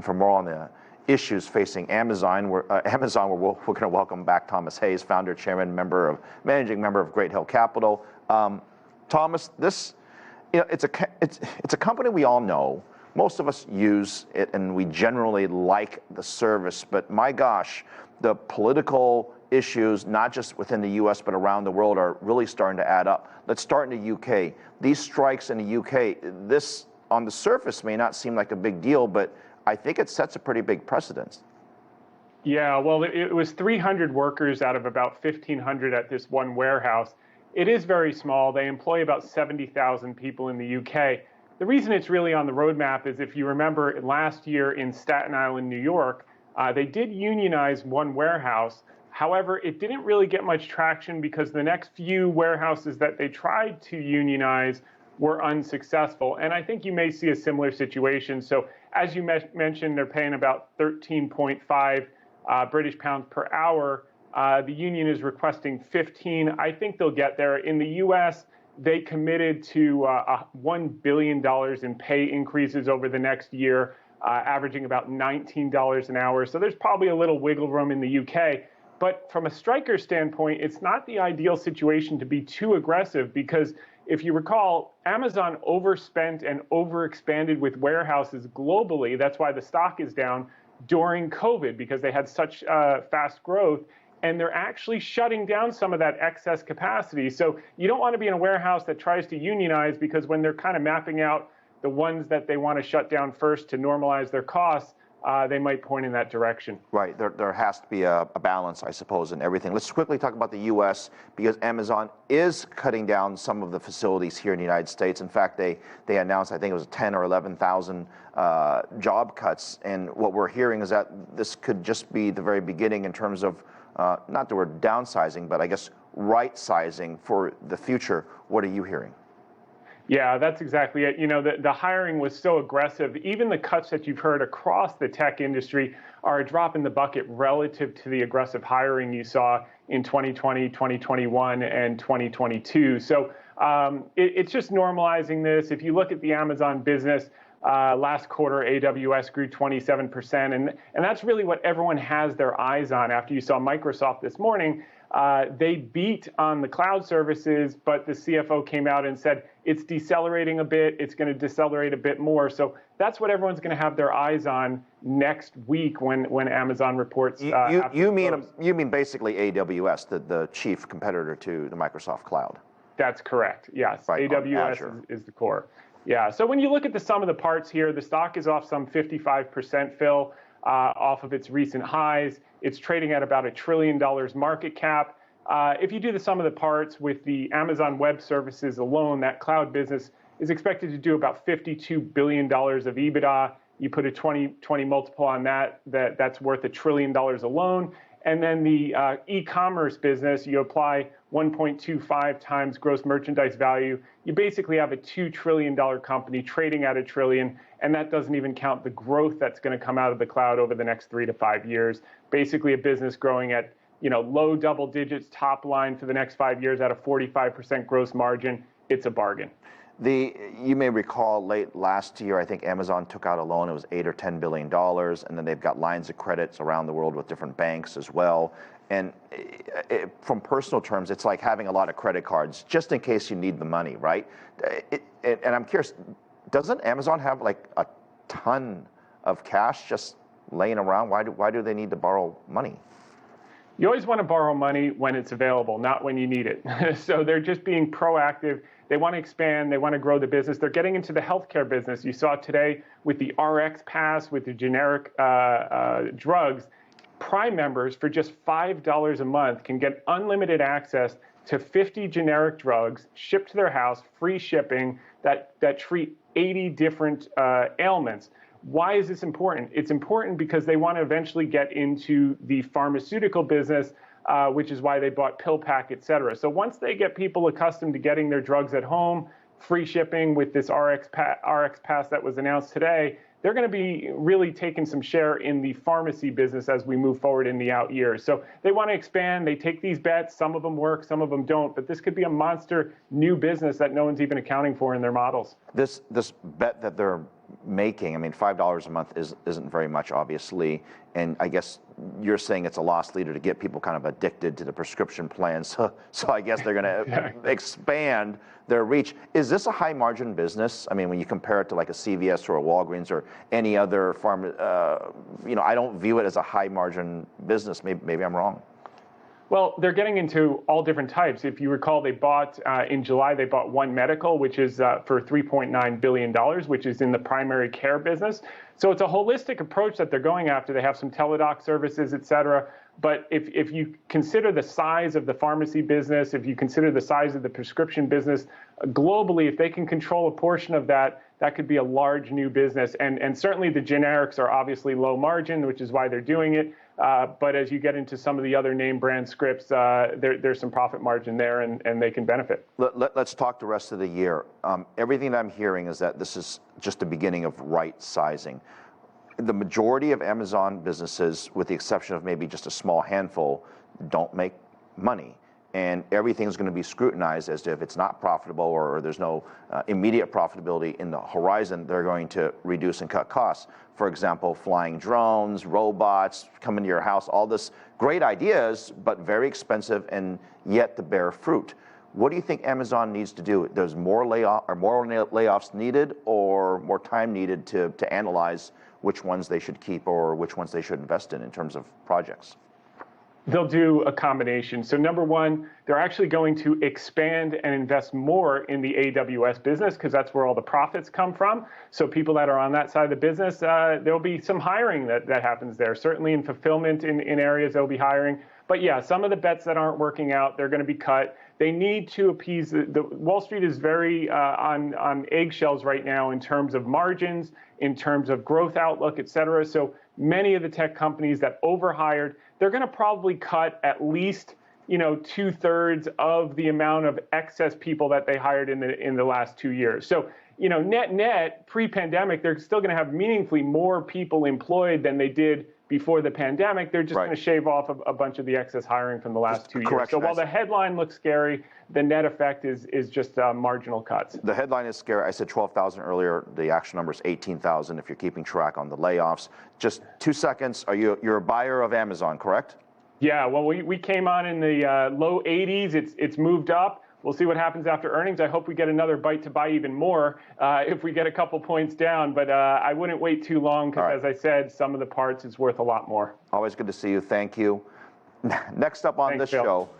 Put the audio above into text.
and for more on the issues facing Amazon, we're going to welcome back Thomas Hayes, founder, chairman, managing member of Great Hill Capital. Thomas, this, it's a company we all know. Most of us use it, and we generally like the service. But my gosh, the political issues, not just within the U.S. but around the world, are really starting to add up. Let's start in the U.K. These strikes in the U.K., this on the surface may not seem like a big deal, but I think it sets a pretty big precedent. Yeah, well, it was 300 workers out of about 1,500 at this one warehouse. It is very small. They employ about 70,000 people in the UK. The reason it's really on the roadmap is, if you remember last year in Staten Island, New York, they did unionize one warehouse. However, it didn't really get much traction because the next few warehouses that they tried to unionize were unsuccessful. And I think you may see a similar situation. So as you mentioned, they're paying about 13.5 British pounds per hour. The union is requesting 15. I think they'll get there. In the US, they committed to $1 billion in pay increases over the next year, averaging about $19 an hour. So there's probably a little wiggle room in the UK. But from a striker standpoint, it's not the ideal situation to be too aggressive, because if you recall, Amazon overspent and overexpanded with warehouses globally. That's why the stock is down during COVID, because they had such fast growth. And they're actually shutting down some of that excess capacity. So you don't want to be in a warehouse that tries to unionize, because when they're kind of mapping out the ones that they want to shut down first to normalize their costs, they might point in that direction. Right. There has to be a balance, I suppose, in everything. Let's quickly talk about the U.S., because Amazon is cutting down some of the facilities here in the United States. In fact, they announced, I think it was 10 or 11,000 job cuts. And what we're hearing is that this could just be the very beginning in terms of not the word downsizing, but I guess right-sizing for the future. What are you hearing? Yeah, that's exactly it. You know, the hiring was so aggressive. Even the cuts that you've heard across the tech industry are a drop in the bucket relative to the aggressive hiring you saw in 2020, 2021, and 2022. So it's just normalizing this. If you look at the Amazon business, last quarter, AWS grew 27%, and that's really what everyone has their eyes on. After you saw Microsoft this morning, they beat on the cloud services, but the CFO came out and said it's decelerating a bit, it's going to decelerate a bit more. So that's what everyone's going to have their eyes on next week when Amazon reports. You mean basically AWS, the chief competitor to the Microsoft cloud? That's correct, yes. Right, AWS is the core. Yeah, so when you look at the sum of the parts here, the stock is off some 55%, Phil, off of its recent highs. It's trading at about $1 trillion market cap. If you do the sum of the parts with the Amazon Web Services alone, that cloud business is expected to do about $52 billion of EBITDA. You put a 20 multiple on that's worth $1 trillion alone. And then the e-commerce business, you apply 1.25 times gross merchandise value. You basically have a $2 trillion company trading at $1 trillion, and that doesn't even count the growth that's going to come out of the cloud over the next 3 to 5 years. Basically a business growing at low double digits top line for the next 5 years at a 45% gross margin. It's a bargain. You may recall late last year, I think Amazon took out a loan. It was $8 or $10 billion, and then they've got lines of credits around the world with different banks as well. And from personal terms, it's like having a lot of credit cards just in case you need the money, right? And I'm curious, doesn't Amazon have like a ton of cash just laying around? Why do they need to borrow money? You always want to borrow money when it's available, not when you need it. So they're just being proactive. They want to expand. They want to grow the business. They're getting into the healthcare business. You saw today with the RX Pass, with the generic drugs, Prime members for just $5 a month can get unlimited access to 50 generic drugs shipped to their house, free shipping, that treat 80 different ailments. Why is this important? It's important because they want to eventually get into the pharmaceutical business, which is why they bought PillPack, et cetera. So once they get people accustomed to getting their drugs at home, free shipping with this RX Pass that was announced today, they're going to be really taking some share in the pharmacy business as we move forward in the out years. So they want to expand. They take these bets. Some of them work, some of them don't. But this could be a monster new business that no one's even accounting for in their models. This bet that they're making, I mean, $5 a month isn't very much, obviously, and I guess you're saying it's a loss leader to get people kind of addicted to the prescription plans. So I guess they're going to expand their reach. Is this a high margin business? I mean, when you compare it to like a CVS or a Walgreens or any other I don't view it as a high margin business. Maybe I'm wrong. Well, they're getting into all different types. If you recall, they bought, in July, they bought One Medical, which is for $3.9 billion, which is in the primary care business. So it's a holistic approach that they're going after. They have some teledoc services, et cetera. But if you consider the size of the pharmacy business, if you consider the size of the prescription business, globally, if they can control a portion of that, that could be a large new business. And certainly the generics are obviously low margin, which is why they're doing it. But as you get into some of the other name brand scripts, there's some profit margin there, and they can benefit. Let's talk the rest of the year. Everything that I'm hearing is that this is just the beginning of right sizing. The majority of Amazon businesses, with the exception of maybe just a small handful, don't make money. And everything's going to be scrutinized as to if it's not profitable or there's no immediate profitability in the horizon, they're going to reduce and cut costs. For example, flying drones, robots, coming to your house, all this great ideas, but very expensive and yet to bear fruit. What do you think Amazon needs to do? There's more layoffs needed or more time needed to analyze which ones they should keep or which ones they should invest in terms of projects? They'll do a combination. So number one, they're actually going to expand and invest more in the AWS business because that's where all the profits come from. So people that are on that side of the business, there'll be some hiring that happens there. Certainly in fulfillment in areas they'll be hiring. But yeah, some of the bets that aren't working out, they're going to be cut. They need to appease the Wall Street is very on eggshells right now in terms of margins, in terms of growth outlook, et cetera. So many of the tech companies that overhired, they're going to probably cut at least 2/3 of the amount of excess people that they hired in the last 2 years. So net pre-pandemic, they're still going to have meaningfully more people employed than they did before the pandemic. They're just going to shave off a bunch of the excess hiring from the last 2 years. So while the headline looks scary, the net effect is just marginal cuts. The headline is scary. I said 12,000 earlier. The actual number is 18,000 if you're keeping track on the layoffs. Just 2 seconds. You're a buyer of Amazon, correct? Yeah, well, we came on in the low 80s. It's moved up. We'll see what happens after earnings. I hope we get another bite to buy even more if we get a couple points down. But I wouldn't wait too long because, as I said, some of the parts is worth a lot more. Always good to see you. Thank you. Next up on this show.